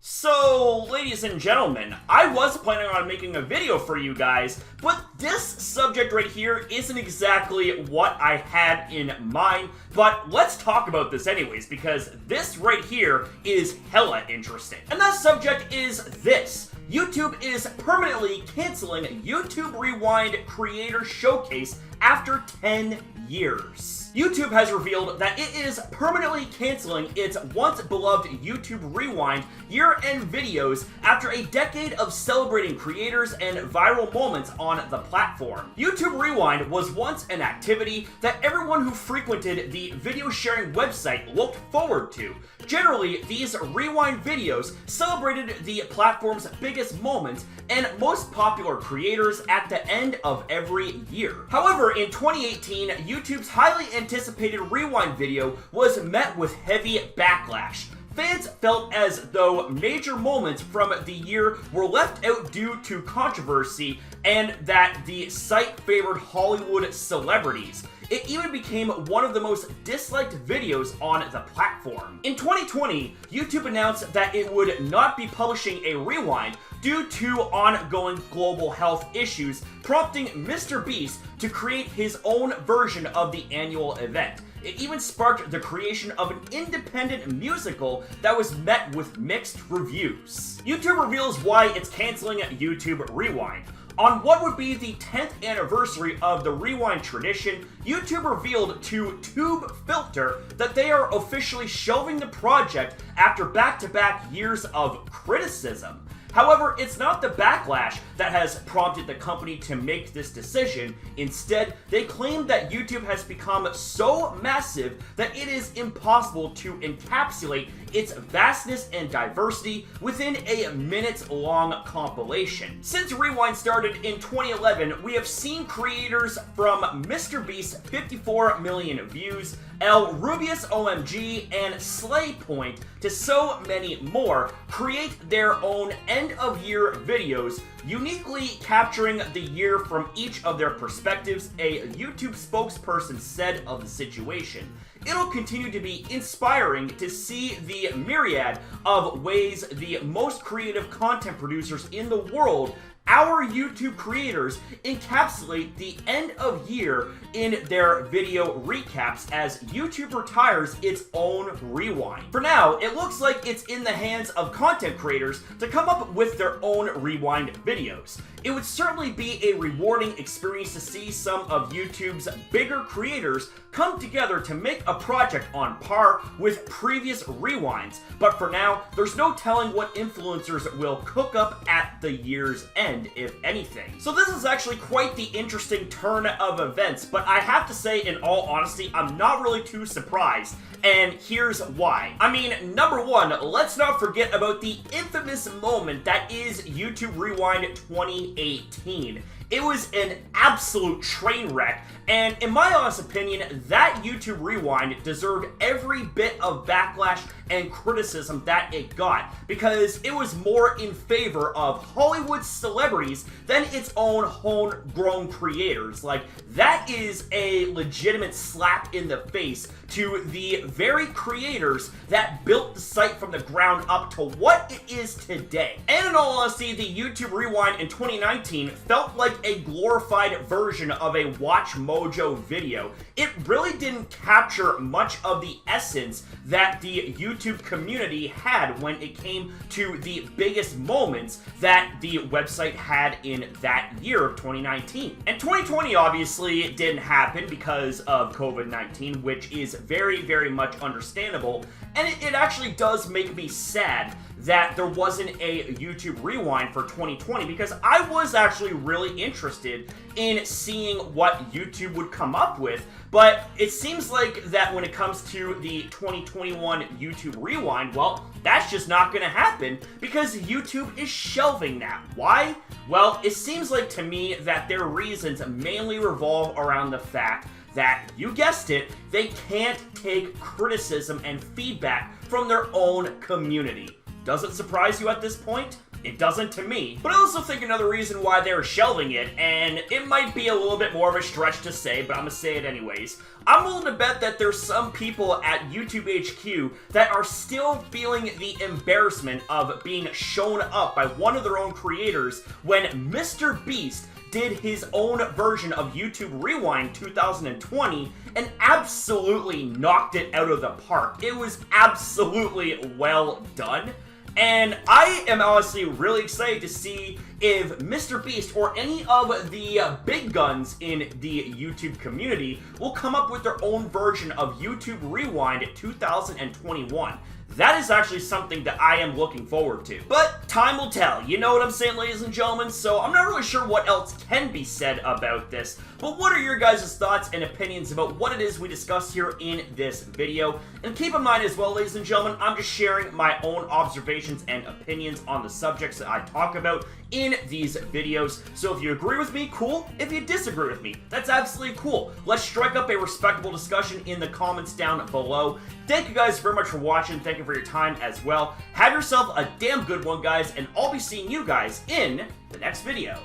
So, ladies and gentlemen, I was planning on making a video for you guys, but this subject right here isn't exactly what I had in mind, but let's talk about this anyways, because this right here is hella interesting. And that subject is this. YouTube is permanently canceling YouTube Rewind Creator Showcase after 10 years. YouTube has revealed that it is permanently canceling its once beloved YouTube Rewind year-end videos after a decade of celebrating creators and viral moments on the platform. YouTube Rewind was once an activity that everyone who frequented the video sharing website looked forward to. Generally, these rewind videos celebrated the platform's biggest moments and most popular creators at the end of every year. However, in 2018, YouTube's highly anticipated rewind video was met with heavy backlash. Fans felt as though major moments from the year were left out due to controversy and that the site favored Hollywood celebrities. It even became one of the most disliked videos on the platform. In 2020, YouTube announced that it would not be publishing a rewind due to ongoing global health issues, prompting Mr. Beast to create his own version of the annual event. It even sparked the creation of an independent musical that was met with mixed reviews. YouTube reveals why it's canceling YouTube Rewind. On what would be the 10th anniversary of the rewind tradition, YouTube revealed to Tube Filter that they are officially shelving the project after back-to-back years of criticism. However, it's not the backlash that has prompted the company to make this decision. Instead, they claim that YouTube has become so massive that it is impossible to encapsulate its vastness and diversity within a minutes-long compilation. Since Rewind started in 2011, we have seen creators from MrBeast's 54 million views, El Rubius OMG, and Slaypoint, to so many more, create their own end-of-year videos, uniquely capturing the year from each of their perspectives, a YouTube spokesperson said of the situation. It'll continue to be inspiring to see the myriad of ways the most creative content producers in the world, our YouTube creators, encapsulate the end of year in their video recaps as YouTube retires its own rewind. For now, it looks like it's in the hands of content creators to come up with their own rewind videos. It would certainly be a rewarding experience to see some of YouTube's bigger creators come together to make a project on par with previous rewinds, but for now, there's no telling what influencers will cook up at the year's end, if anything. So this is actually quite the interesting turn of events, but I have to say, in all honesty, I'm not really too surprised, and here's why. I mean, number one, let's not forget about the infamous moment that is YouTube Rewind 2018. It was an absolute train wreck, and in my honest opinion, that YouTube Rewind deserved every bit of backlash and criticism that it got, because it was more in favor of Hollywood celebrities than its own homegrown creators. Like, that is a legitimate slap in the face to the very creators that built the site from the ground up to what it is today. And in all honesty, the YouTube Rewind in 2019 felt like a glorified version of a Watch Mojo video. It really didn't capture much of the essence that the YouTube community had when it came to the biggest moments that the website had in that year of 2019. And 2020 obviously didn't happen because of COVID-19, which is very, very much understandable, and it actually does make me sad that there wasn't a YouTube Rewind for 2020, because I was actually really interested in seeing what YouTube would come up with, but it seems like that when it comes to the 2021 YouTube Rewind, well, that's just not gonna happen because YouTube is shelving that. Why? Well, it seems like to me that their reasons mainly revolve around the fact that, you guessed it, they can't take criticism and feedback from their own community. Does it surprise you at this point? It doesn't to me. But I also think another reason why they're shelving it, and it might be a little bit more of a stretch to say, but I'm gonna say it anyways. I'm willing to bet that there's some people at YouTube HQ that are still feeling the embarrassment of being shown up by one of their own creators when Mr. Beast did his own version of YouTube Rewind 2020 and absolutely knocked it out of the park. It was absolutely well done. And I am honestly really excited to see if Mr. Beast or any of the big guns in the YouTube community will come up with their own version of YouTube Rewind 2021. That is actually something that I am looking forward to. But time will tell, you know what I'm saying, ladies and gentlemen? So I'm not really sure what else can be said about this, but what are your guys' thoughts and opinions about what it is we discuss here in this video? And keep in mind as well, ladies and gentlemen, I'm just sharing my own observations and opinions on the subjects that I talk about in these videos. So if you agree with me, cool. If you disagree with me, that's absolutely cool. Let's strike up a respectable discussion in the comments down below. Thank you guys very much for watching. Thank you for your time as well. Have yourself a damn good one, guys, and I'll be seeing you guys in the next video.